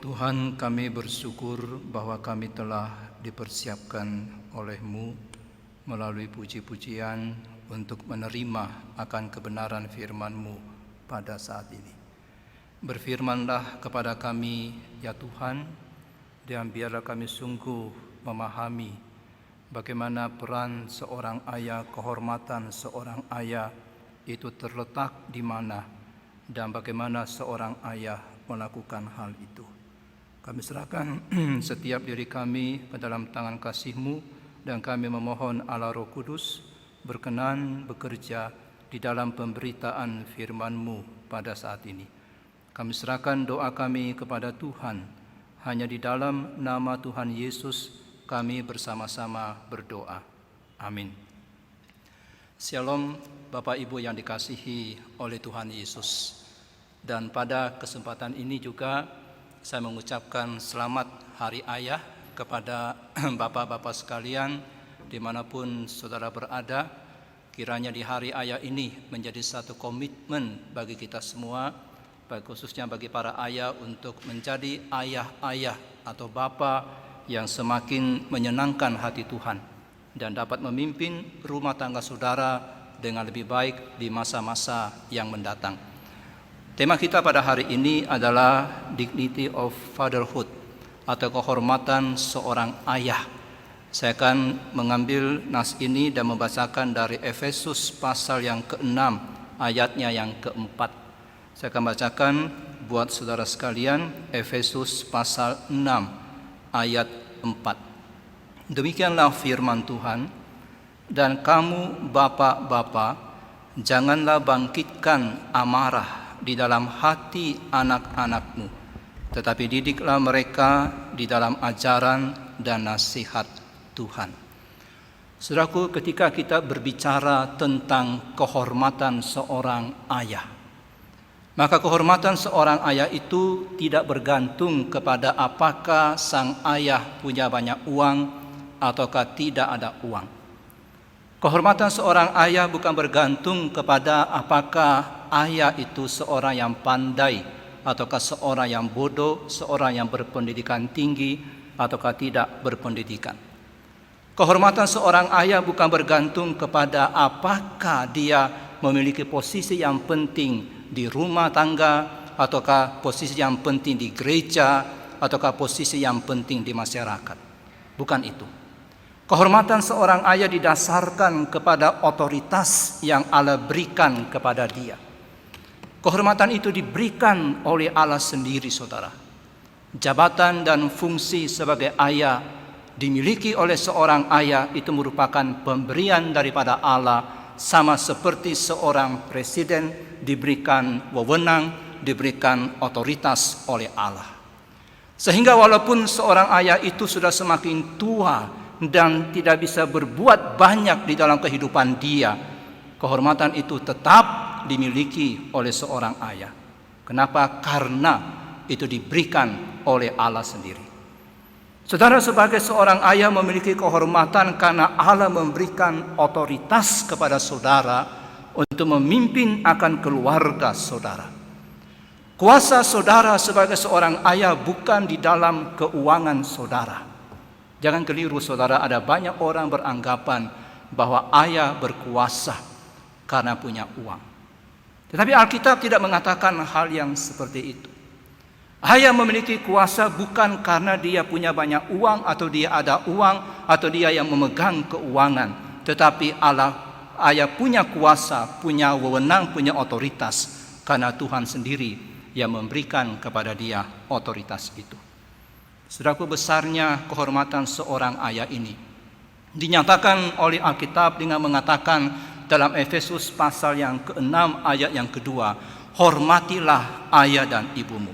Tuhan, kami bersyukur bahwa kami telah dipersiapkan oleh-Mu melalui puji-pujian untuk menerima akan kebenaran firman-Mu pada saat ini. Berfirmanlah kepada kami, ya Tuhan, dan biarlah kami sungguh memahami bagaimana peran seorang ayah, kehormatan seorang ayah itu terletak di mana, dan bagaimana seorang ayah melakukan hal itu. Kami serahkan setiap diri kami ke dalam tangan kasih-Mu, dan kami memohon Allah Roh Kudus berkenan bekerja di dalam pemberitaan firman-Mu pada saat ini. Kami serahkan doa kami kepada Tuhan. Hanya di dalam nama Tuhan Yesus kami bersama-sama berdoa. Amin. Shalom Bapak Ibu yang dikasihi oleh Tuhan Yesus. Dan pada kesempatan ini juga saya mengucapkan selamat Hari Ayah kepada Bapak-Bapak sekalian dimanapun saudara berada. Kiranya di Hari Ayah ini menjadi satu komitmen bagi kita semua, khususnya bagi para ayah, untuk menjadi ayah-ayah atau bapa yang semakin menyenangkan hati Tuhan dan dapat memimpin rumah tangga saudara dengan lebih baik di masa-masa yang mendatang. Tema kita pada hari ini adalah Dignity of Fatherhood atau kehormatan seorang ayah. Saya akan mengambil nas ini dan membacakan dari Efesus pasal yang ke-6 ayatnya yang ke-4. Saya akan bacakan buat saudara sekalian Efesus pasal 6 ayat 4. Demikianlah firman Tuhan, dan kamu bapak-bapak, janganlah bangkitkan amarah di dalam hati anak-anakmu, tetapi didiklah mereka di dalam ajaran dan nasihat Tuhan. Saudaraku, ketika kita berbicara tentang kehormatan seorang ayah, maka kehormatan seorang ayah itu tidak bergantung kepada apakah sang ayah punya banyak uang ataukah tidak ada uang. Kehormatan seorang ayah bukan bergantung kepada apakah ayah itu seorang yang pandai ataukah seorang yang bodoh, seorang yang berpendidikan tinggi ataukah tidak berpendidikan. Kehormatan seorang ayah bukan bergantung kepada apakah dia memiliki posisi yang penting di rumah tangga ataukah posisi yang penting di gereja ataukah posisi yang penting di masyarakat. Bukan itu. Kehormatan seorang ayah didasarkan kepada otoritas yang Allah berikan kepada dia. Kehormatan itu diberikan oleh Allah sendiri, saudara. Jabatan dan fungsi sebagai ayah dimiliki oleh seorang ayah itu merupakan pemberian daripada Allah, sama seperti seorang presiden diberikan wewenang, diberikan otoritas oleh Allah. Sehingga walaupun seorang ayah itu sudah semakin tua dan tidak bisa berbuat banyak di dalam kehidupan dia, kehormatan itu tetap dimiliki oleh seorang ayah. Kenapa? Karena itu diberikan oleh Allah sendiri. Saudara, sebagai seorang ayah memiliki kehormatan karena Allah memberikan otoritas kepada saudara untuk memimpin akan keluarga saudara. Kuasa saudara sebagai seorang ayah bukan di dalam keuangan saudara. Jangan keliru, saudara, ada banyak orang beranggapan bahwa ayah berkuasa karena punya uang. Tetapi Alkitab tidak mengatakan hal yang seperti itu. Ayah memiliki kuasa bukan karena dia punya banyak uang atau dia ada uang atau dia yang memegang keuangan. Tetapi ayah punya kuasa, punya wewenang, punya otoritas karena Tuhan sendiri yang memberikan kepada dia otoritas itu. Saudaraku, besarnya kehormatan seorang ayah ini dinyatakan oleh Alkitab dengan mengatakan dalam Efesus pasal yang ke-6 ayat yang kedua, hormatilah ayah dan ibumu.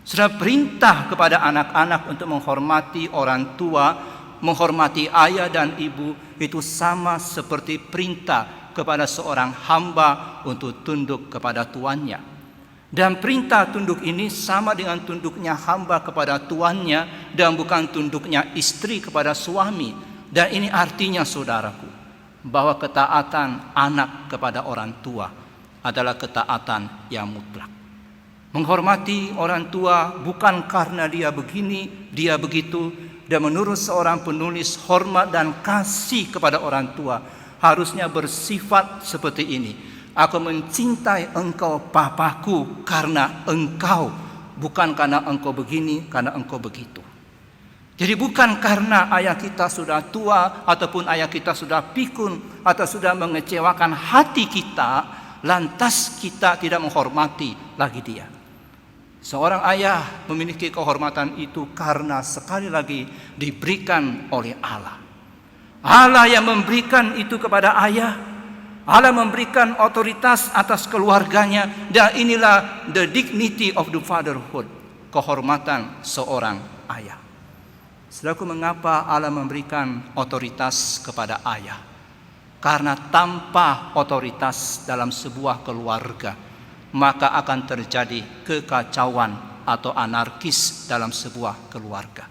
Saudara, perintah kepada anak-anak untuk menghormati orang tua, menghormati ayah dan ibu itu sama seperti perintah kepada seorang hamba untuk tunduk kepada tuannya. Dan perintah tunduk ini sama dengan tunduknya hamba kepada tuannya dan bukan tunduknya istri kepada suami. Dan ini artinya, saudaraku, bahwa ketaatan anak kepada orang tua adalah ketaatan yang mutlak. Menghormati orang tua bukan karena dia begini, dia begitu. Dan menurut seorang penulis, hormat dan kasih kepada orang tua harusnya bersifat seperti ini. Aku mencintai engkau papaku karena engkau, bukan karena engkau begini, karena engkau begitu. Jadi bukan karena ayah kita sudah tua ataupun ayah kita sudah pikun atau sudah mengecewakan hati kita, lantas kita tidak menghormati lagi dia. Seorang ayah memiliki kehormatan itu karena sekali lagi diberikan oleh Allah. Allah yang memberikan itu kepada ayah. Allah memberikan otoritas atas keluarganya. Dan inilah the dignity of the fatherhood. Kehormatan seorang ayah. Saudaraku, mengapa Allah memberikan otoritas kepada ayah? Karena tanpa otoritas dalam sebuah keluarga, maka akan terjadi kekacauan atau anarkis dalam sebuah keluarga.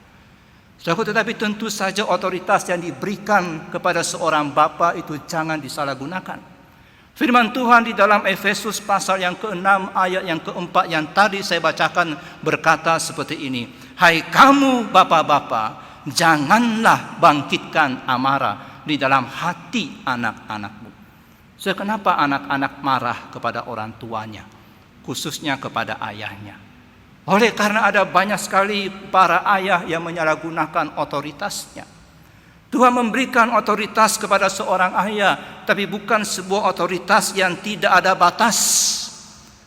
Saudaraku, tetapi tentu saja otoritas yang diberikan kepada seorang bapa itu jangan disalahgunakan. Firman Tuhan di dalam Efesus pasal yang ke-6 ayat yang ke-4 yang tadi saya bacakan berkata seperti ini. Hai kamu bapak-bapak, janganlah bangkitkan amarah di dalam hati anak-anakmu. So, kenapa anak-anak marah kepada orang tuanya, khususnya kepada ayahnya? Oleh karena ada banyak sekali para ayah yang menyalahgunakan otoritasnya. Tuhan memberikan otoritas kepada seorang ayah, tapi bukan sebuah otoritas yang tidak ada batas.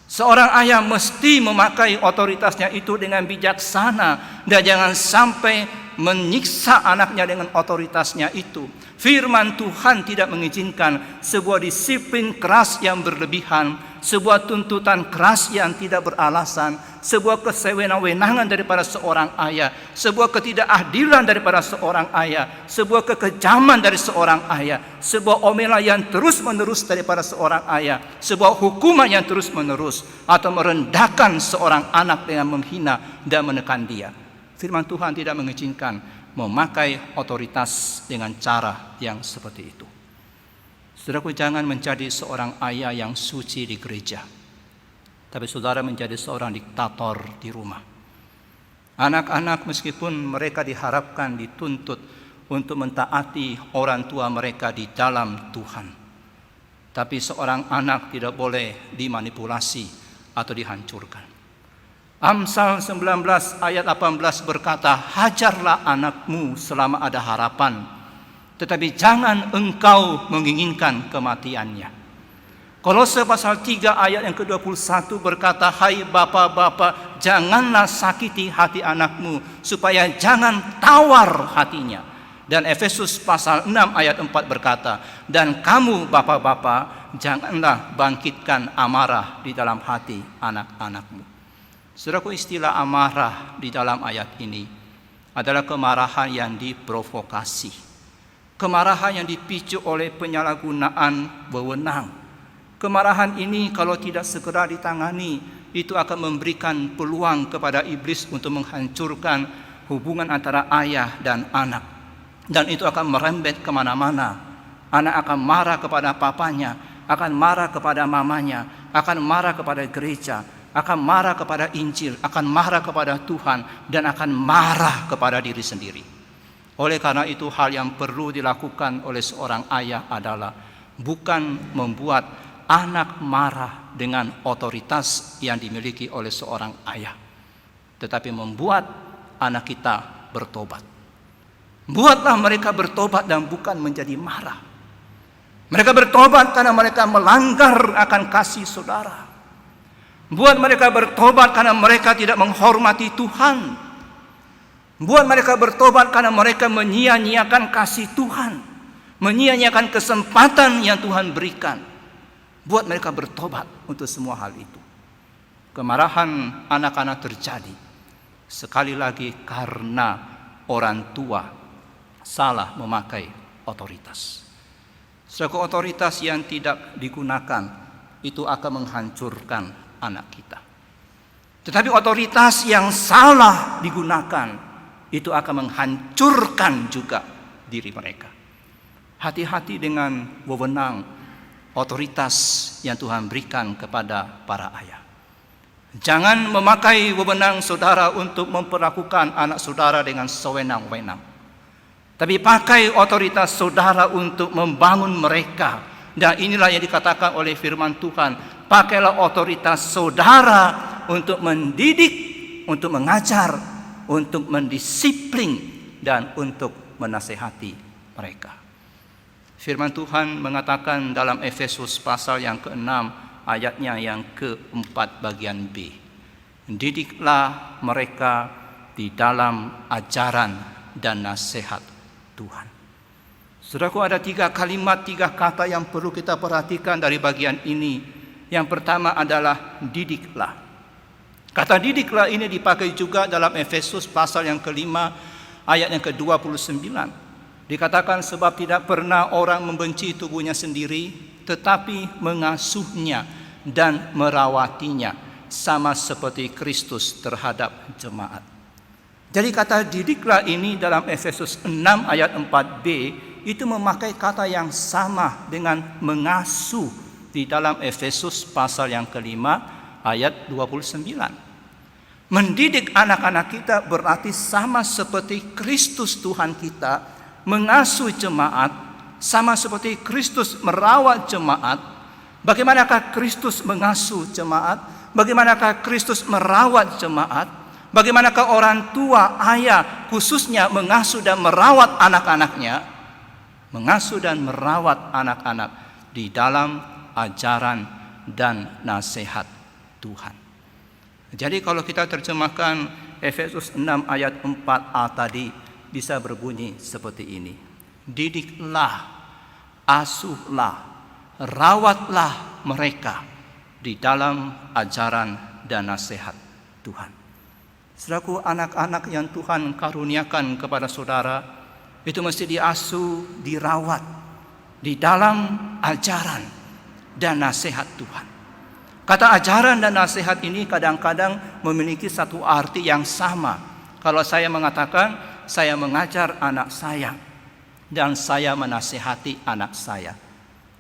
Seorang ayah mesti memakai otoritasnya itu dengan bijaksana dan jangan sampai menyiksa anaknya dengan otoritasnya itu. Firman Tuhan tidak mengizinkan sebuah disiplin keras yang berlebihan, sebuah tuntutan keras yang tidak beralasan, sebuah kesewenang-wenangan daripada seorang ayah, sebuah ketidakadilan daripada seorang ayah, sebuah kekejaman dari seorang ayah, sebuah omelan yang terus-menerus daripada seorang ayah, sebuah hukuman yang terus-menerus, atau merendahkan seorang anak dengan menghina dan menekan dia. Firman Tuhan tidak mengizinkan memakai otoritas dengan cara yang seperti itu. Saudaraku, jangan menjadi seorang ayah yang suci di gereja, tapi saudara menjadi seorang diktator di rumah. Anak-anak meskipun mereka diharapkan dituntut untuk mentaati orang tua mereka di dalam Tuhan, tapi seorang anak tidak boleh dimanipulasi atau dihancurkan. Amsal 19 ayat 18 berkata, hajarlah anakmu selama ada harapan, tetapi jangan engkau menginginkan kematiannya. Kolose pasal 3 ayat yang ke-21 berkata, hai bapa-bapa, janganlah sakiti hati anakmu, supaya jangan tawar hatinya. Dan Efesus pasal 6 ayat 4 berkata, dan kamu bapak-bapak, janganlah bangkitkan amarah di dalam hati anak-anakmu. Saudaraku, istilah amarah di dalam ayat ini adalah kemarahan yang diprovokasi. Kemarahan yang dipicu oleh penyalahgunaan wewenang. Kemarahan ini kalau tidak segera ditangani, itu akan memberikan peluang kepada iblis untuk menghancurkan hubungan antara ayah dan anak. Dan itu akan merembet kemana-mana. Anak akan marah kepada papanya, akan marah kepada mamanya, akan marah kepada gereja, akan marah kepada Injil, akan marah kepada Tuhan, dan akan marah kepada diri sendiri. Oleh karena itu, hal yang perlu dilakukan oleh seorang ayah adalah bukan membuat anak marah dengan otoritas yang dimiliki oleh seorang ayah, tetapi membuat anak kita bertobat. Buatlah mereka bertobat dan bukan menjadi marah. Mereka bertobat karena mereka melanggar akan kasih saudara. Buat mereka bertobat karena mereka tidak menghormati Tuhan. Buat mereka bertobat karena mereka menyia-nyiakan kasih Tuhan, menyia-nyiakan kesempatan yang Tuhan berikan. Buat mereka bertobat untuk semua hal itu. Kemarahan anak-anak terjadi sekali lagi karena orang tua salah memakai otoritas. Suatu otoritas yang tidak digunakan itu akan menghancurkan anak kita. Tetapi otoritas yang salah digunakan itu akan menghancurkan juga diri mereka. Hati-hati dengan wewenang otoritas yang Tuhan berikan kepada para ayah. Jangan memakai wewenang saudara untuk memperlakukan anak saudara dengan sewenang-wenang. Tapi pakai otoritas saudara untuk membangun mereka. Dan inilah yang dikatakan oleh firman Tuhan. Pakailah otoritas saudara untuk mendidik, untuk mengajar, untuk mendisiplin, dan untuk menasehati mereka. Firman Tuhan mengatakan dalam Efesus pasal yang ke-6 ayatnya yang ke-4 bagian B. Didiklah mereka di dalam ajaran dan nasihat Tuhan. Saudaraku, ada 3 kalimat, 3 kata yang perlu kita perhatikan dari bagian ini. Yang pertama adalah didiklah. Kata didiklah ini dipakai juga dalam Efesus pasal yang ke-5 ayat yang ke-29. Dikatakan sebab tidak pernah orang membenci tubuhnya sendiri, tetapi mengasuhnya dan merawatinya sama seperti Kristus terhadap jemaat. Jadi kata didiklah ini dalam Efesus 6 ayat 4b itu memakai kata yang sama dengan mengasuh di dalam Efesus pasal yang ke-5 ayat 29. Mendidik anak-anak kita berarti sama seperti Kristus Tuhan kita mengasuh jemaat, sama seperti Kristus merawat jemaat. Bagaimanakah Kristus mengasuh jemaat? Bagaimanakah Kristus merawat jemaat? Bagaimanakah orang tua, ayah khususnya mengasuh dan merawat anak-anaknya? Mengasuh dan merawat anak-anak di dalam ajaran dan nasihat Tuhan. Jadi kalau kita terjemahkan Efesus 6 ayat 4a tadi bisa berbunyi seperti ini. Didiklah, asuhlah, rawatlah mereka di dalam ajaran dan nasihat Tuhan. Saudaraku, anak-anak yang Tuhan karuniakan kepada saudara itu mesti diasuh, dirawat di dalam ajaran dan nasihat Tuhan. Kata ajaran dan nasihat ini kadang-kadang memiliki satu arti yang sama. Kalau saya mengatakan saya mengajar anak saya dan saya menasihati anak saya,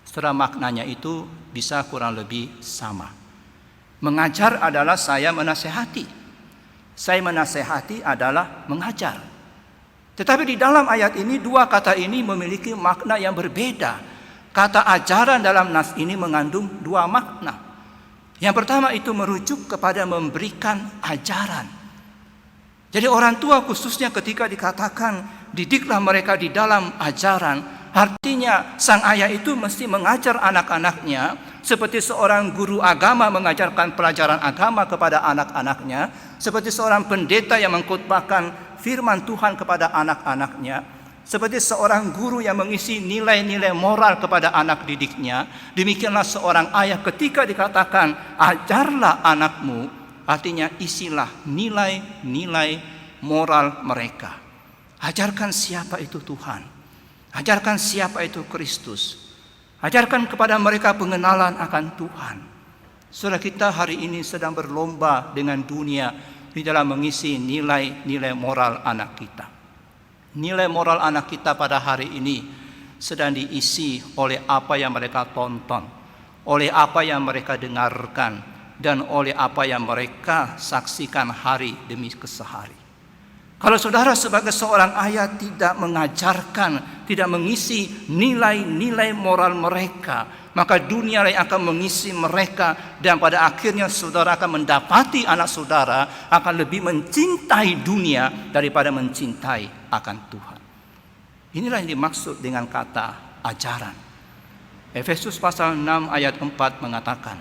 setelah maknanya itu bisa kurang lebih sama. Mengajar adalah saya menasihati, saya menasihati adalah mengajar. Tetapi di dalam ayat ini 2 kata ini memiliki makna yang berbeda. Kata ajaran dalam nas ini mengandung 2 makna. Yang pertama itu merujuk kepada memberikan ajaran. Jadi orang tua khususnya ketika dikatakan didiklah mereka di dalam ajaran, artinya sang ayah itu mesti mengajar anak-anaknya seperti seorang guru agama mengajarkan pelajaran agama kepada anak-anaknya, seperti seorang pendeta yang mengkhotbahkan firman Tuhan kepada anak-anaknya, seperti seorang guru yang mengisi nilai-nilai moral kepada anak didiknya. Demikianlah seorang ayah ketika dikatakan ajarlah anakmu, artinya isilah nilai-nilai moral mereka. Ajarkan siapa itu Tuhan. Ajarkan siapa itu Kristus. Ajarkan kepada mereka pengenalan akan Tuhan. Saudara, kita hari ini sedang berlomba dengan dunia di dalam mengisi nilai-nilai moral anak kita. Nilai moral anak kita pada hari ini sedang diisi oleh apa yang mereka tonton, oleh apa yang mereka dengarkan, dan oleh apa yang mereka saksikan hari demi kesehari. Kalau saudara sebagai seorang ayah tidak mengajarkan, tidak mengisi nilai-nilai moral mereka, maka dunia yang akan mengisi mereka, dan pada akhirnya saudara akan mendapati anak saudara akan lebih mencintai dunia daripada mencintai akan Tuhan. Inilah yang dimaksud dengan kata ajaran. Efesus pasal 6 ayat 4 mengatakan,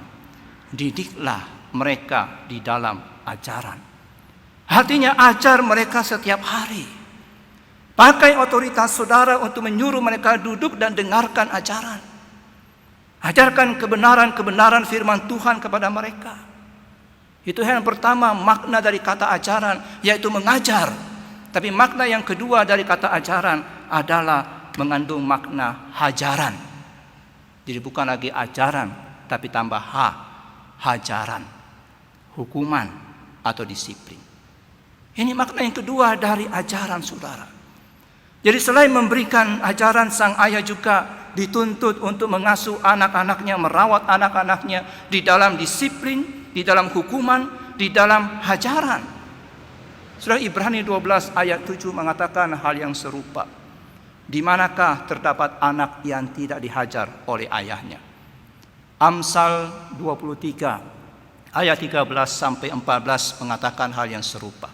didiklah mereka di dalam ajaran. Artinya ajar mereka setiap hari. Pakai otoritas saudara untuk menyuruh mereka duduk dan dengarkan ajaran. Ajarkan kebenaran-kebenaran firman Tuhan kepada mereka. Itu yang pertama, makna dari kata ajaran, yaitu mengajar. Tapi makna yang kedua dari kata ajaran adalah mengandung makna hajaran. Jadi bukan lagi ajaran, tapi tambah hajaran, hukuman atau disiplin. Ini makna yang kedua dari ajaran saudara. Jadi selain memberikan ajaran, sang ayah juga dituntut untuk mengasuh anak-anaknya, merawat anak-anaknya di dalam disiplin, di dalam hukuman, di dalam hajaran. Surah Ibrani 12 ayat 7 mengatakan hal yang serupa. Di manakah terdapat anak yang tidak dihajar oleh ayahnya? Amsal 23 ayat 13 sampai 14 mengatakan hal yang serupa.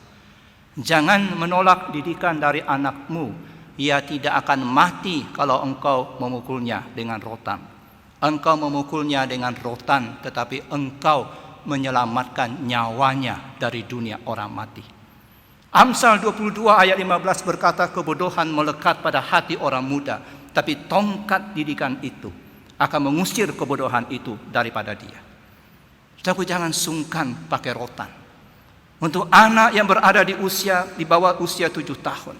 Jangan menolak didikan dari anakmu, ia tidak akan mati kalau engkau memukulnya dengan rotan. Engkau memukulnya dengan rotan, tetapi engkau menyelamatkan nyawanya dari dunia orang mati. Amsal 22 ayat 15 berkata, kebodohan melekat pada hati orang muda, tapi tongkat didikan itu akan mengusir kebodohan itu daripada dia. Saudaraku, jangan sungkan pakai rotan. Untuk anak yang berada di bawah usia 7 tahun.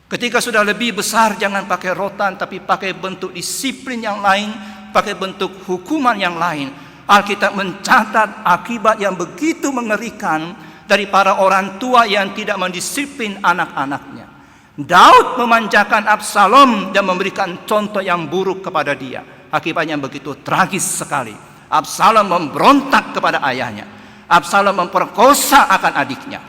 Ketika sudah lebih besar, jangan pakai rotan, tapi pakai bentuk disiplin yang lain, pakai bentuk hukuman yang lain. Alkitab mencatat akibat yang begitu mengerikan dari para orang tua yang tidak mendisiplin anak-anaknya. Daud memanjakan Absalom dan memberikan contoh yang buruk kepada dia. Akibatnya begitu tragis sekali. Absalom memberontak kepada ayahnya. Absalom memperkosa akan adiknya.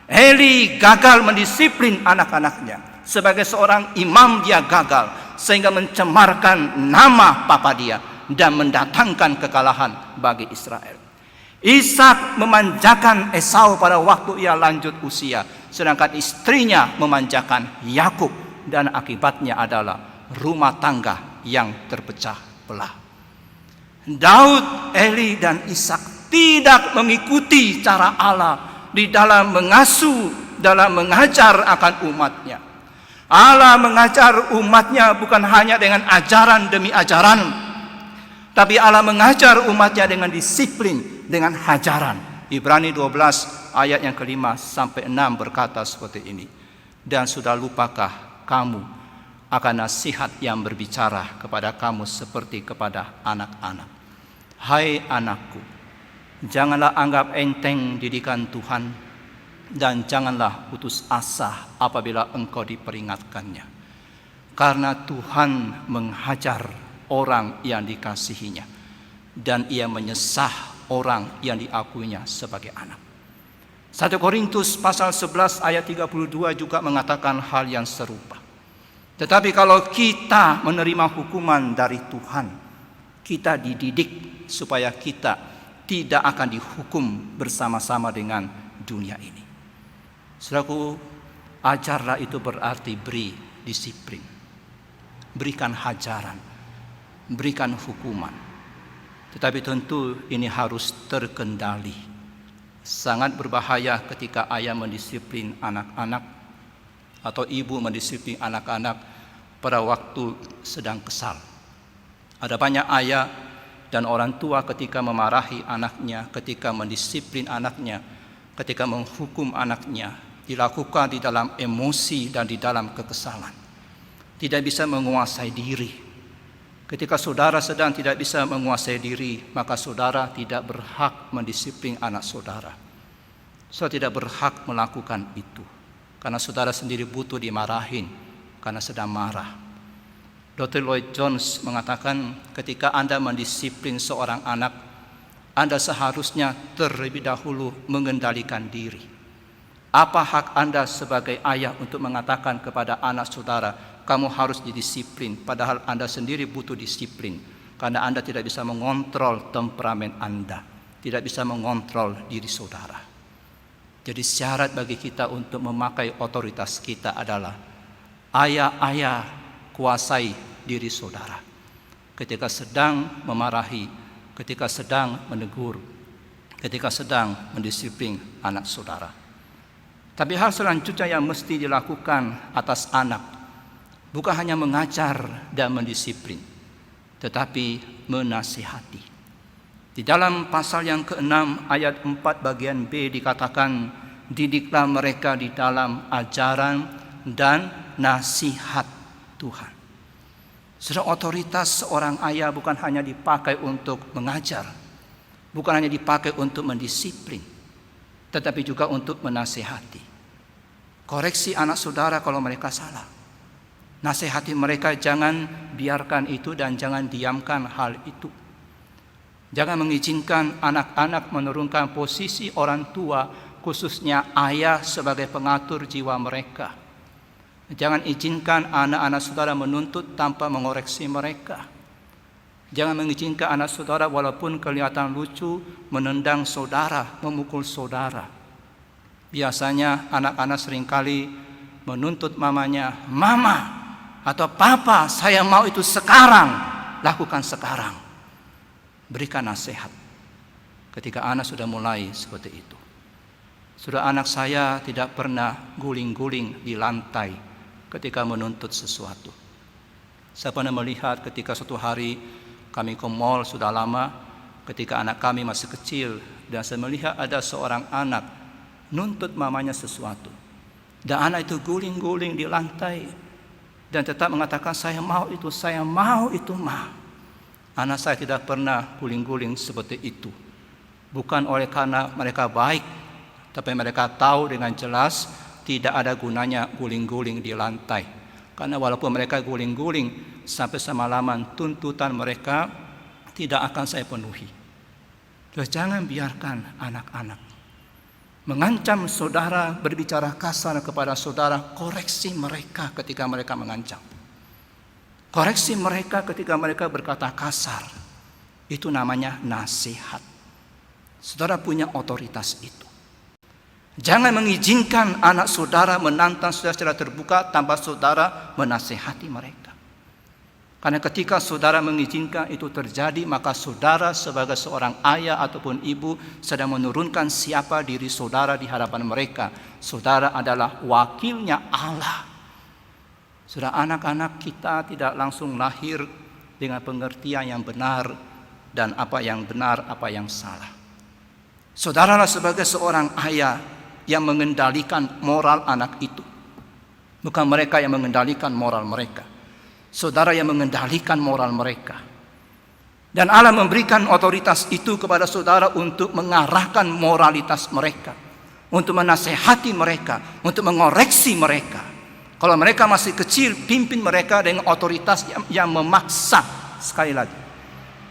Eli gagal mendisiplin anak-anaknya. Sebagai seorang imam dia gagal, sehingga mencemarkan nama papa dia dan mendatangkan kekalahan bagi Israel. Ishak memanjakan Esau pada waktu ia lanjut usia, sedangkan istrinya memanjakan Yakub, dan akibatnya adalah rumah tangga yang terpecah belah. Daud, Eli, dan Ishak tidak mengikuti cara Allah di dalam mengasuh, dalam mengajar akan umatnya. Allah mengajar umatnya bukan hanya dengan ajaran demi ajaran, tapi Allah mengajar umatnya dengan disiplin, dengan hajaran. Ibrani 12 ayat yang ke-5 sampai 6 berkata seperti ini. Dan sudah lupakah kamu akan nasihat yang berbicara kepada kamu seperti kepada anak-anak? Hai anakku, janganlah anggap enteng didikan Tuhan, dan janganlah putus asa apabila engkau diperingatkannya. Karena Tuhan menghajar orang yang dikasihinya, dan ia menyesah orang yang diakuinya sebagai anak. 1 Korintus pasal 11 ayat 32 juga mengatakan hal yang serupa. Tetapi kalau kita menerima hukuman dari Tuhan, kita dididik supaya kita tidak akan dihukum bersama-sama dengan dunia ini. Saudaraku, ajarlah itu berarti beri disiplin, berikan hajaran, berikan hukuman. Tetapi tentu ini harus terkendali. Sangat berbahaya ketika ayah mendisiplin anak-anak atau ibu mendisiplin anak-anak pada waktu sedang kesal. Ada banyak ayah dan orang tua ketika memarahi anaknya, ketika mendisiplin anaknya, ketika menghukum anaknya, dilakukan di dalam emosi dan di dalam kekesalan. Tidak bisa menguasai diri. Ketika saudara sedang tidak bisa menguasai diri, maka saudara tidak berhak mendisiplin anak saudara. Saudara tidak berhak melakukan itu, karena saudara sendiri butuh dimarahin karena sedang marah. Dr. Lloyd Jones mengatakan, ketika Anda mendisiplin seorang anak, Anda seharusnya terlebih dahulu mengendalikan diri. Apa hak Anda sebagai ayah untuk mengatakan kepada anak saudara, kamu harus didisiplin, padahal Anda sendiri butuh disiplin, karena Anda tidak bisa mengontrol temperamen Anda, tidak bisa mengontrol diri saudara. Jadi syarat bagi kita untuk memakai otoritas kita adalah, ayah-ayah, kuasai diri saudara. Ketika sedang memarahi, ketika sedang menegur, ketika sedang mendisiplin anak saudara. Tapi hal selanjutnya yang mesti dilakukan atas anak, bukan hanya mengajar dan mendisiplin, tetapi menasihati. Di dalam pasal yang ke-6 ayat 4 bagian B dikatakan, didiklah mereka di dalam ajaran dan nasihat Tuhan. Saudara, otoritas seorang ayah bukan hanya dipakai untuk mengajar, bukan hanya dipakai untuk mendisiplin, tetapi juga untuk menasihati. Koreksi anak saudara kalau mereka salah. Nasihati mereka, jangan biarkan itu dan jangan diamkan hal itu. Jangan mengizinkan anak-anak menurunkan posisi orang tua, khususnya ayah sebagai pengatur jiwa mereka. Jangan izinkan anak-anak saudara menuntut tanpa mengoreksi mereka. Jangan mengizinkan anak saudara walaupun kelihatan lucu menendang saudara, memukul saudara. Biasanya anak-anak seringkali menuntut mamanya, "Mama atau Papa, saya mau itu sekarang, lakukan sekarang." Berikan nasihat ketika anak sudah mulai seperti itu. Sudah, anak saya tidak pernah guling-guling di lantai ketika menuntut sesuatu. Saya pernah melihat ketika suatu hari kami ke mall, sudah lama, ketika anak kami masih kecil, dan saya melihat ada seorang anak nuntut mamanya sesuatu. Dan anak itu guling-guling di lantai dan tetap mengatakan, saya mau itu, Ma." Anak saya tidak pernah guling-guling seperti itu. Bukan oleh karena mereka baik, tapi mereka tahu dengan jelas tidak ada gunanya guling-guling di lantai. Karena walaupun mereka guling-guling sampai semalaman, tuntutan mereka tidak akan saya penuhi. Jadi jangan biarkan anak-anak mengancam saudara, berbicara kasar kepada saudara. Koreksi mereka ketika mereka mengancam. Koreksi mereka ketika mereka berkata kasar. Itu namanya nasihat. Saudara punya otoritas itu. Jangan mengizinkan anak saudara menantang saudara secara terbuka tanpa saudara menasihati mereka. Karena ketika saudara mengizinkan itu terjadi, maka saudara sebagai seorang ayah ataupun ibu sedang menurunkan siapa diri saudara di hadapan mereka. Saudara adalah wakilnya Allah. Sudah, anak-anak kita tidak langsung lahir dengan pengertian yang benar dan apa yang benar, apa yang salah. Saudaralah sebagai seorang ayah yang mengendalikan moral anak itu. Bukan mereka yang mengendalikan moral mereka. Saudara yang mengendalikan moral mereka. Dan Allah memberikan otoritas itu kepada saudara untuk mengarahkan moralitas mereka, untuk menasehati mereka, untuk mengoreksi mereka. Kalau mereka masih kecil, pimpin mereka dengan otoritas yang memaksa. Sekali lagi,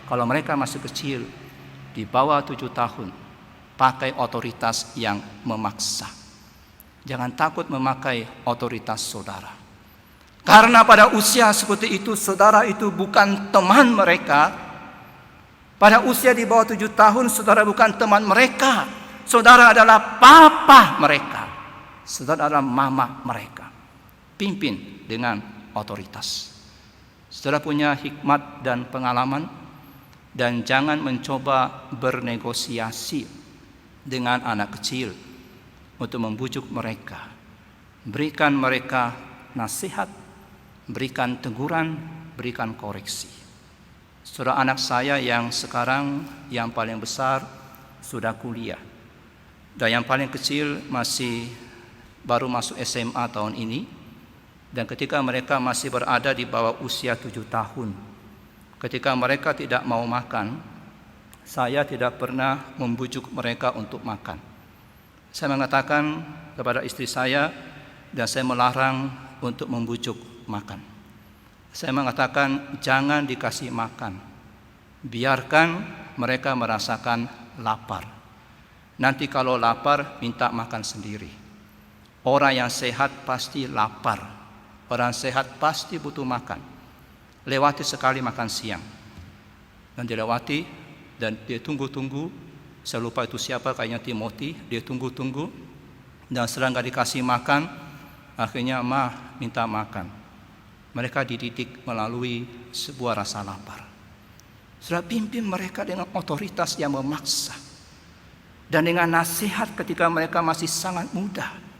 kalau mereka masih kecil, di bawah 7 tahun, pakai otoritas yang memaksa. Jangan takut memakai otoritas saudara. Karena pada usia seperti itu, saudara itu bukan teman mereka. Pada usia di bawah 7 tahun, saudara bukan teman mereka. Saudara adalah papa mereka. Saudara adalah mama mereka. Pimpin dengan otoritas. Saudara punya hikmat dan pengalaman, dan jangan mencoba bernegosiasi dengan anak kecil untuk membujuk mereka. Berikan mereka nasihat, berikan teguran, berikan koreksi. Saudara, anak saya yang sekarang yang paling besar sudah kuliah, dan yang paling kecil masih baru masuk SMA tahun ini. Dan ketika mereka masih berada di bawah usia 7 tahun, ketika mereka tidak mau makan, saya tidak pernah membujuk mereka untuk makan. Saya mengatakan kepada istri saya, dan saya melarang untuk membujuk makan. Saya mengatakan, jangan dikasih makan. Biarkan mereka merasakan lapar. Nanti kalau lapar, minta makan sendiri. Orang yang sehat pasti lapar. Orang sehat pasti butuh makan. Lewati sekali makan siang. Dan dilewati, dan dia tunggu-tunggu. Saya lupa itu siapa, kayaknya Timothy. Dia tunggu-tunggu. Dan setelah gak dikasih makan, akhirnya minta makan. Mereka dididik melalui sebuah rasa lapar. Sudah, pimpin mereka dengan otoritas yang memaksa. Dan dengan nasihat ketika mereka masih sangat muda.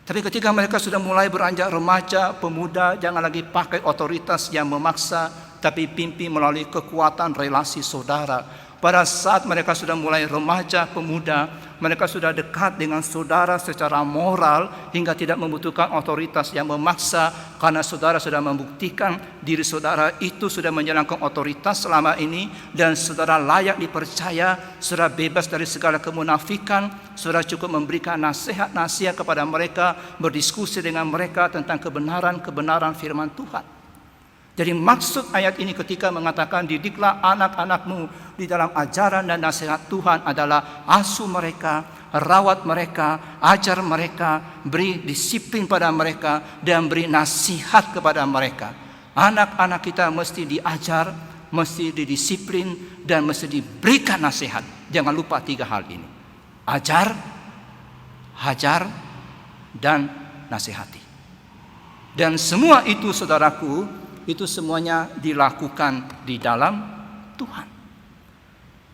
Tapi ketika mereka sudah mulai beranjak remaja, pemuda, jangan lagi pakai otoritas yang memaksa, tapi pimpin melalui kekuatan relasi saudara. Pada saat mereka sudah mulai remaja, pemuda, mereka sudah dekat dengan saudara secara moral hingga tidak membutuhkan otoritas yang memaksa, karena saudara sudah membuktikan diri saudara itu sudah menjalankan otoritas selama ini, dan saudara layak dipercaya, saudara bebas dari segala kemunafikan, saudara cukup memberikan nasihat-nasihat kepada mereka, berdiskusi dengan mereka tentang kebenaran-kebenaran firman Tuhan. Jadi maksud ayat ini ketika mengatakan didiklah anak-anakmu di dalam ajaran dan nasihat Tuhan adalah asuh mereka, rawat mereka, ajar mereka, beri disiplin pada mereka, dan beri nasihat kepada mereka. Anak-anak kita mesti diajar, mesti didisiplin, dan mesti diberikan nasihat. Jangan lupa 3 hal ini: ajar, hajar, dan nasihati. Dan semua itu, saudaraku, itu semuanya dilakukan di dalam Tuhan.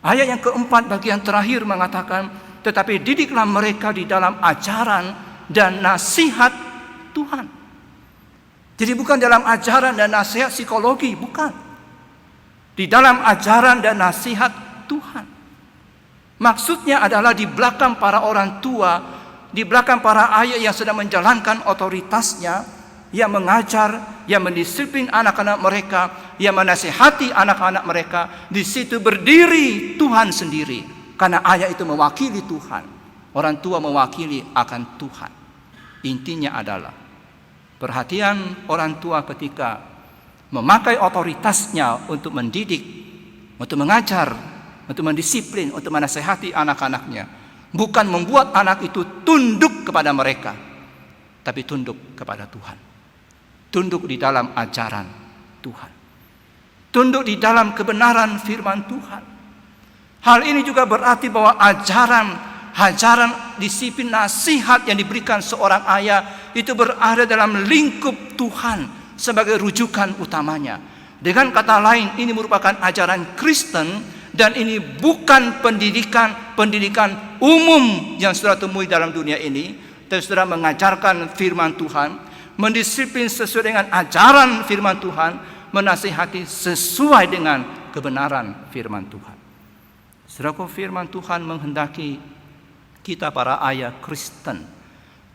Ayat yang keempat bagian terakhir mengatakan, tetapi didiklah mereka di dalam ajaran dan nasihat Tuhan. Jadi bukan dalam ajaran dan nasihat psikologi, bukan. Di dalam ajaran dan nasihat Tuhan. Maksudnya adalah di belakang para orang tua, di belakang para ayah yang sedang menjalankan otoritasnya, yang mengajar, yang mendisiplin anak-anak mereka, yang menasihati anak-anak mereka, di situ berdiri Tuhan sendiri. Karena ayah itu mewakili Tuhan, orang tua mewakili akan Tuhan. Intinya adalah perhatian orang tua ketika memakai otoritasnya untuk mendidik, untuk mengajar, untuk mendisiplin, untuk menasihati anak-anaknya, bukan membuat anak itu tunduk kepada mereka, tapi tunduk kepada Tuhan. Tunduk di dalam ajaran Tuhan, tunduk di dalam kebenaran firman Tuhan. Hal ini juga berarti bahwa ajaran, disiplin, nasihat yang diberikan seorang ayah itu berada dalam lingkup Tuhan sebagai rujukan utamanya. Dengan kata lain, ini merupakan ajaran Kristen, dan ini bukan pendidikan umum yang saudara temui dalam dunia ini. Dan saudara mengajarkan firman Tuhan, mendisiplin sesuai dengan ajaran firman Tuhan, menasihati sesuai dengan kebenaran firman Tuhan. Saudaraku, firman Tuhan menghendaki kita para ayah Kristen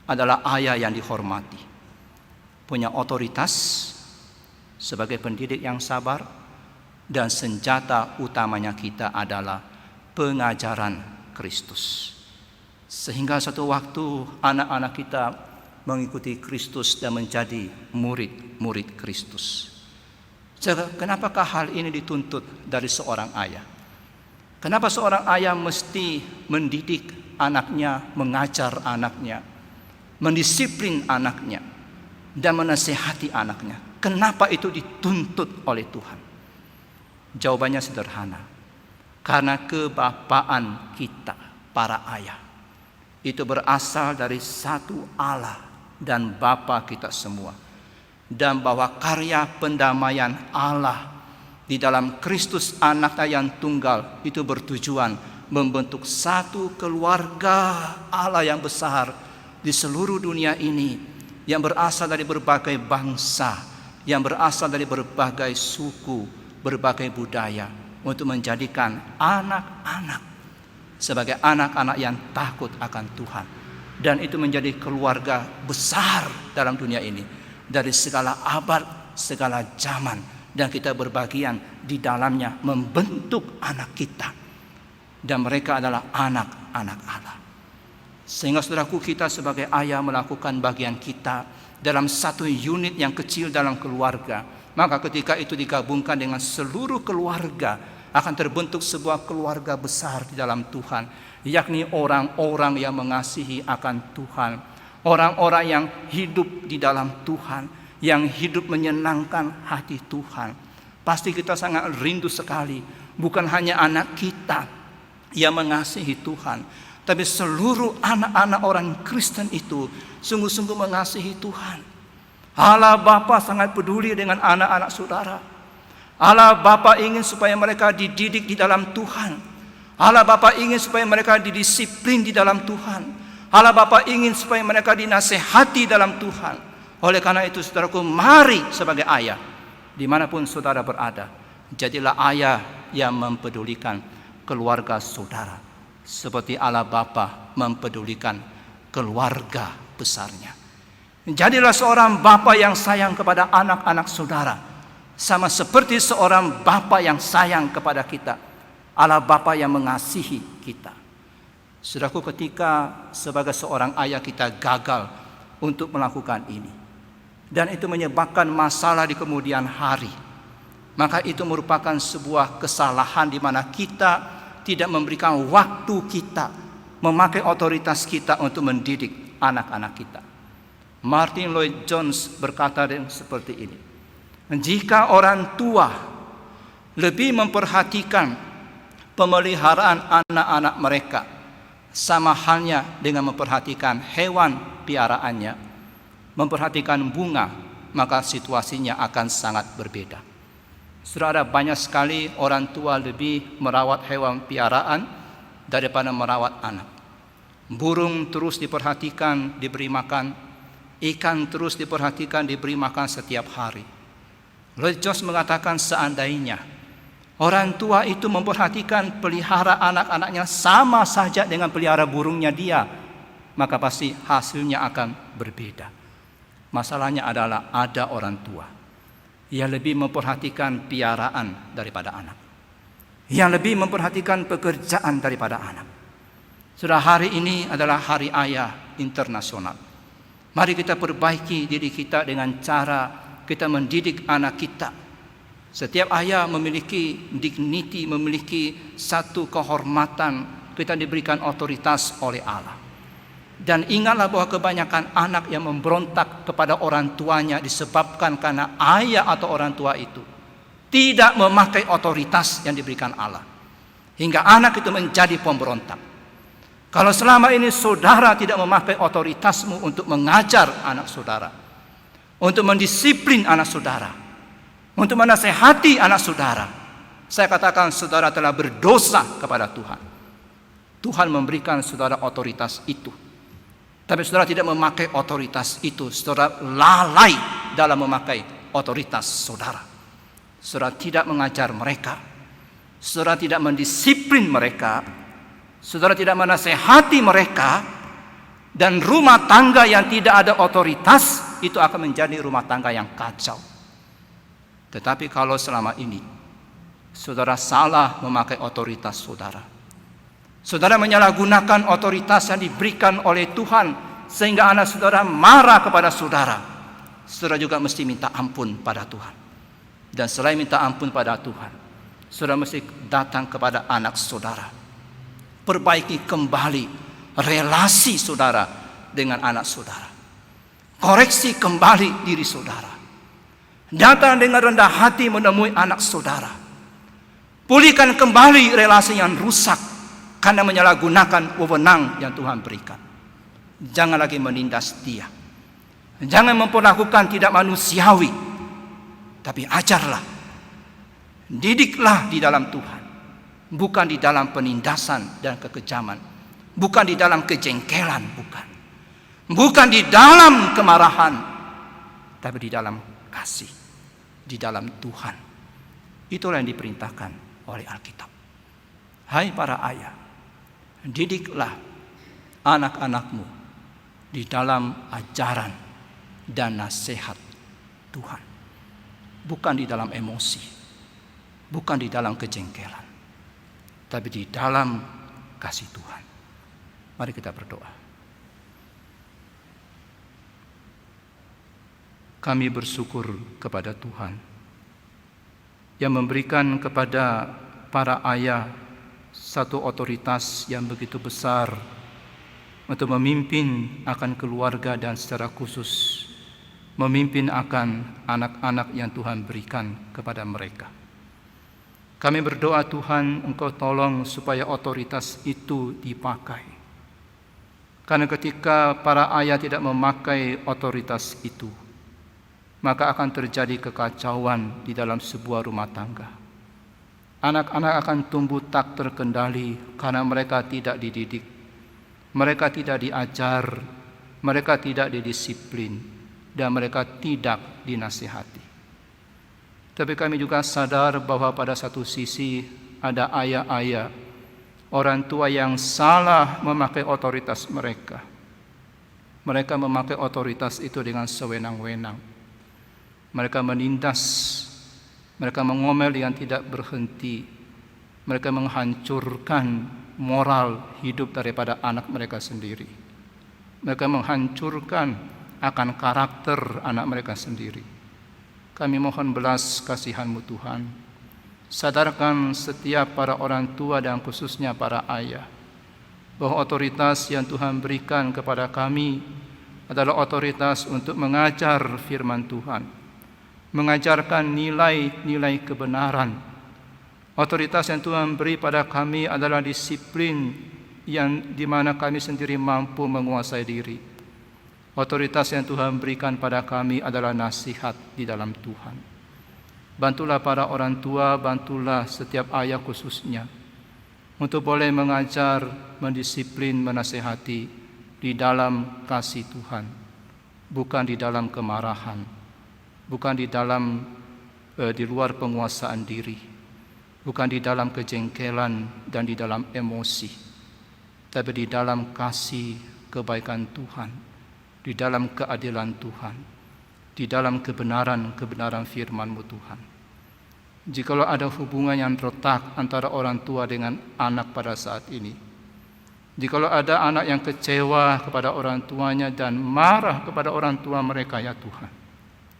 adalah ayah yang dihormati, punya otoritas sebagai pendidik yang sabar, dan senjata utamanya kita adalah pengajaran Kristus. Sehingga satu waktu anak-anak kita mengikuti Kristus dan menjadi murid-murid Kristus. Kenapakah hal ini dituntut dari seorang ayah? Kenapa seorang ayah mesti mendidik anaknya, mengajar anaknya, mendisiplin anaknya, dan menasihati anaknya? Kenapa itu dituntut oleh Tuhan? Jawabannya sederhana. Karena kebapaan kita, para ayah, itu berasal dari satu Allah dan Bapa kita semua, dan bahwa karya pendamaian Allah di dalam Kristus anaknya yang tunggal itu bertujuan membentuk satu keluarga Allah yang besar di seluruh dunia ini, yang berasal dari berbagai bangsa, yang berasal dari berbagai suku, berbagai budaya, untuk menjadikan anak-anak sebagai anak-anak yang takut akan Tuhan. Dan itu menjadi keluarga besar dalam dunia ini, dari segala abad, segala zaman, dan kita berbagian di dalamnya membentuk anak kita, dan mereka adalah anak-anak Allah. Sehingga saudaraku, kita sebagai ayah melakukan bagian kita dalam satu unit yang kecil dalam keluarga. Maka ketika itu digabungkan dengan seluruh keluarga, akan terbentuk sebuah keluarga besar di dalam Tuhan, yakni orang-orang yang mengasihi akan Tuhan, orang-orang yang hidup di dalam Tuhan, yang hidup menyenangkan hati Tuhan. Pasti kita sangat rindu sekali, bukan hanya anak kita yang mengasihi Tuhan, tapi seluruh anak-anak orang Kristen itu sungguh-sungguh mengasihi Tuhan. Allah Bapa sangat peduli dengan anak-anak saudara. Allah Bapa ingin supaya mereka dididik di dalam Tuhan. Allah Bapa ingin supaya mereka didisiplin di dalam Tuhan. Allah Bapa ingin supaya mereka dinasehati dalam Tuhan. Oleh karena itu, saudaraku, mari sebagai ayah, dimanapun saudara berada, jadilah ayah yang mempedulikan keluarga saudara, seperti Allah Bapa mempedulikan keluarga besarnya. Jadilah seorang bapa yang sayang kepada anak-anak saudara, sama seperti seorang bapa yang sayang kepada kita, Allah Bapa yang mengasihi kita. Saudaraku, ketika sebagai seorang ayah kita gagal untuk melakukan ini, dan itu menyebabkan masalah di kemudian hari, maka itu merupakan sebuah kesalahan di mana kita tidak memberikan waktu kita, memakai otoritas kita untuk mendidik anak-anak kita. Martin Lloyd Jones berkata seperti ini: jika orang tua lebih memperhatikan pemeliharaan anak-anak mereka sama halnya dengan memperhatikan hewan piaraannya, memperhatikan bunga, maka situasinya akan sangat berbeda. Saudara, banyak sekali orang tua lebih merawat hewan piaraan daripada merawat anak. Burung terus diperhatikan, diberi makan. Ikan terus diperhatikan, diberi makan setiap hari. Lloyd Jones mengatakan seandainya orang tua itu memperhatikan pelihara anak-anaknya sama saja dengan pelihara burungnya dia, maka pasti hasilnya akan berbeda. Masalahnya adalah ada orang tua yang lebih memperhatikan piaraan daripada anak, yang lebih memperhatikan pekerjaan daripada anak. Sudah, hari ini adalah Hari Ayah Internasional. Mari kita perbaiki diri kita dengan cara kita mendidik anak kita. Setiap ayah memiliki dignity, memiliki satu kehormatan. Kita diberikan otoritas oleh Allah. Dan ingatlah bahwa kebanyakan anak yang memberontak kepada orang tuanya disebabkan karena ayah atau orang tua itu tidak memakai otoritas yang diberikan Allah, hingga anak itu menjadi pemberontak. Kalau selama ini saudara tidak memakai otoritasmu untuk mengajar anak saudara, untuk mendisiplin anak saudara, untuk menasehati anak saudara, saya katakan saudara telah berdosa kepada Tuhan. Tuhan memberikan saudara otoritas itu, tapi saudara tidak memakai otoritas itu. Saudara lalai dalam memakai otoritas saudara. Saudara tidak mengajar mereka, saudara tidak mendisiplin mereka, saudara tidak menasehati mereka, dan rumah tangga yang tidak ada otoritas itu akan menjadi rumah tangga yang kacau. Tetapi kalau selama ini saudara salah memakai otoritas saudara, saudara menyalahgunakan otoritas yang diberikan oleh Tuhan sehingga anak saudara marah kepada saudara, saudara juga mesti minta ampun pada Tuhan. Dan selain minta ampun pada Tuhan, saudara mesti datang kepada anak saudara, perbaiki kembali relasi saudara dengan anak saudara, koreksi kembali diri saudara, datang dengan rendah hati menemui anak saudara, pulihkan kembali relasi yang rusak karena menyalahgunakan wewenang yang Tuhan berikan. Jangan lagi menindas dia, jangan memperlakukan tidak manusiawi, tapi ajarlah, didiklah di dalam Tuhan, bukan di dalam penindasan dan kekejaman, bukan di dalam kejengkelan, bukan di dalam kemarahan, tapi di dalam kasih, di dalam Tuhan. Itulah yang diperintahkan oleh Alkitab. Hai para ayah, didiklah anak-anakmu di dalam ajaran dan nasihat Tuhan, bukan di dalam emosi, bukan di dalam kejengkelan, tapi di dalam kasih Tuhan. Mari kita berdoa. Kami bersyukur kepada Tuhan yang memberikan kepada para ayah satu otoritas yang begitu besar untuk memimpin akan keluarga dan secara khusus memimpin akan anak-anak yang Tuhan berikan kepada mereka. Kami berdoa Tuhan, Engkau tolong supaya otoritas itu dipakai. Karena ketika para ayah tidak memakai otoritas itu, maka akan terjadi kekacauan di dalam sebuah rumah tangga. Anak-anak akan tumbuh tak terkendali karena mereka tidak dididik, mereka tidak diajar, mereka tidak didisiplin, dan mereka tidak dinasihati. Tapi kami juga sadar bahwa pada satu sisi ada ayah-ayah, orang tua yang salah memakai otoritas mereka. Mereka memakai otoritas itu dengan sewenang-wenang. Mereka menindas, mereka mengomel yang tidak berhenti, mereka menghancurkan moral hidup daripada anak mereka sendiri. Mereka menghancurkan akan karakter anak mereka sendiri. Kami mohon belas kasihan-Mu Tuhan. Sadarkan setiap para orang tua dan khususnya para ayah bahwa otoritas yang Tuhan berikan kepada kami adalah otoritas untuk mengajar firman Tuhan, mengajarkan nilai-nilai kebenaran. Otoritas yang Tuhan beri pada kami adalah disiplin yang di mana kami sendiri mampu menguasai diri. Otoritas yang Tuhan berikan pada kami adalah nasihat di dalam Tuhan. Bantulah para orang tua, bantulah setiap ayah khususnya untuk boleh mengajar, mendisiplin, menasihati di dalam kasih Tuhan, bukan di dalam kemarahan, bukan di dalam di luar penguasaan diri, bukan di dalam kejengkelan dan di dalam emosi, tapi di dalam kasih kebaikan Tuhan, di dalam keadilan Tuhan, di dalam kebenaran firman-Mu Tuhan. Jikalau ada hubungan yang retak antara orang tua dengan anak pada saat ini, jikalau ada anak yang kecewa kepada orang tuanya dan marah kepada orang tua mereka, ya Tuhan,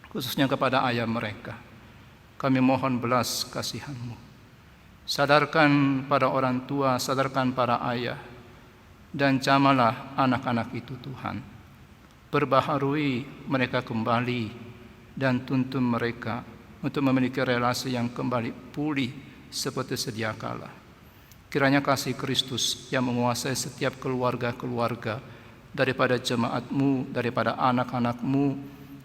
khususnya kepada ayah mereka, kami mohon belas kasihan-Mu. Sadarkan para orang tua, sadarkan para ayah, dan jamalah anak-anak itu Tuhan. Perbaharui mereka kembali dan tuntun mereka untuk memiliki relasi yang kembali pulih seperti sedia kala. Kiranya kasih Kristus yang menguasai setiap keluarga-keluarga, daripada jemaat-Mu, daripada anak-anak-Mu,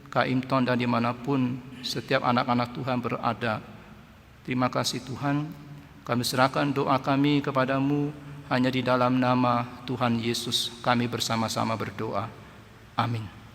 Kaimton dan dimanapun setiap anak-anak Tuhan berada. Terima kasih Tuhan, kami serahkan doa kami kepada-Mu, hanya di dalam nama Tuhan Yesus kami bersama-sama berdoa. Amin.